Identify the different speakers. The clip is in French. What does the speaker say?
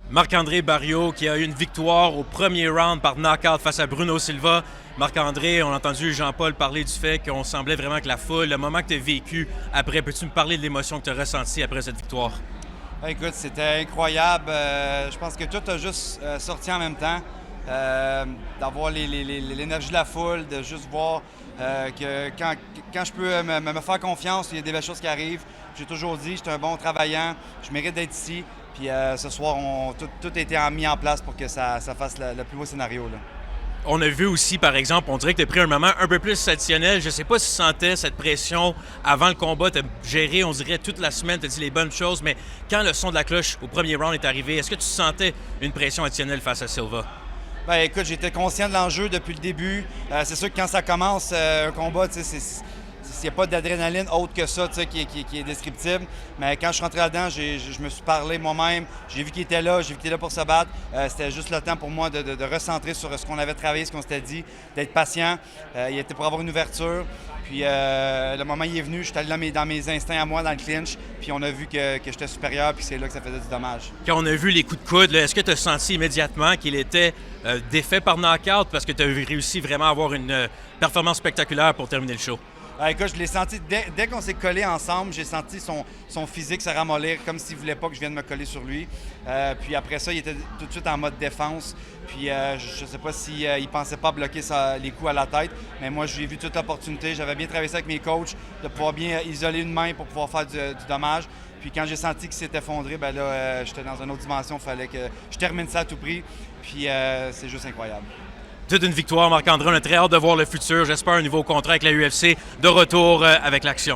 Speaker 1: Marc-André Barriault qui a eu une victoire au premier round par knockout face à Bruno Silva. Marc-André, on a entendu Jean-Paul parler du fait qu'on semblait vraiment que la foule, le moment que tu as vécu après, peux-tu me parler de l'émotion que tu as ressentie après cette victoire?
Speaker 2: Écoute, c'était incroyable. Je pense que tout a juste sorti en même temps. D'avoir l'énergie de la foule, de juste voir que quand je peux me faire confiance, il y a des belles choses qui arrivent. J'ai toujours dit, je suis un bon travaillant, je mérite d'être ici. Puis ce soir, tout a été mis en place pour que ça fasse le plus beau scénario, là.
Speaker 1: On a vu aussi, par exemple, on dirait que tu as pris un moment un peu plus additionnel. Je ne sais pas si tu sentais cette pression avant le combat. Tu as géré, on dirait, toute la semaine, tu as dit les bonnes choses. Mais quand le son de la cloche au premier round est arrivé, est-ce que tu sentais une pression additionnelle face à Silva?
Speaker 2: Ben, écoute, j'étais conscient de l'enjeu depuis le début. C'est sûr que quand ça commence un combat, tu sais, il n'y a pas d'adrénaline autre que ça, tu sais, qui est descriptible. Mais quand je suis rentré là-dedans, je me suis parlé moi-même. J'ai vu qu'il était là, j'ai vu qu'il était là pour se battre. C'était juste le temps pour moi de recentrer sur ce qu'on avait travaillé, ce qu'on s'était dit, d'être patient. Il était pour avoir une ouverture. Puis le moment il est venu, je suis allé dans mes instincts à moi, dans le clinch. Puis on a vu que j'étais supérieur, puis c'est là que ça faisait du dommage.
Speaker 1: Quand on a vu les coups de coude, est-ce que tu as senti immédiatement qu'il était défait par knockout parce que tu as réussi vraiment à avoir une performance spectaculaire pour terminer le show?
Speaker 2: Écoute, je l'ai senti, dès qu'on s'est collés ensemble, j'ai senti son physique se ramollir comme s'il ne voulait pas que je vienne me coller sur lui. Puis après ça, il était tout de suite en mode défense. Puis je ne sais pas s'il ne pensait pas bloquer les coups à la tête, mais moi, j'ai vu toute l'opportunité. J'avais bien travaillé ça avec mes coachs, de pouvoir bien isoler une main pour pouvoir faire du dommage. Puis quand j'ai senti qu'il s'est effondré, ben là, j'étais dans une autre dimension. Il fallait que je termine ça à tout prix. Puis c'est juste incroyable.
Speaker 1: Toute une victoire, Marc-André. On a très hâte de voir le futur. J'espère un nouveau contrat avec la UFC de retour avec l'action.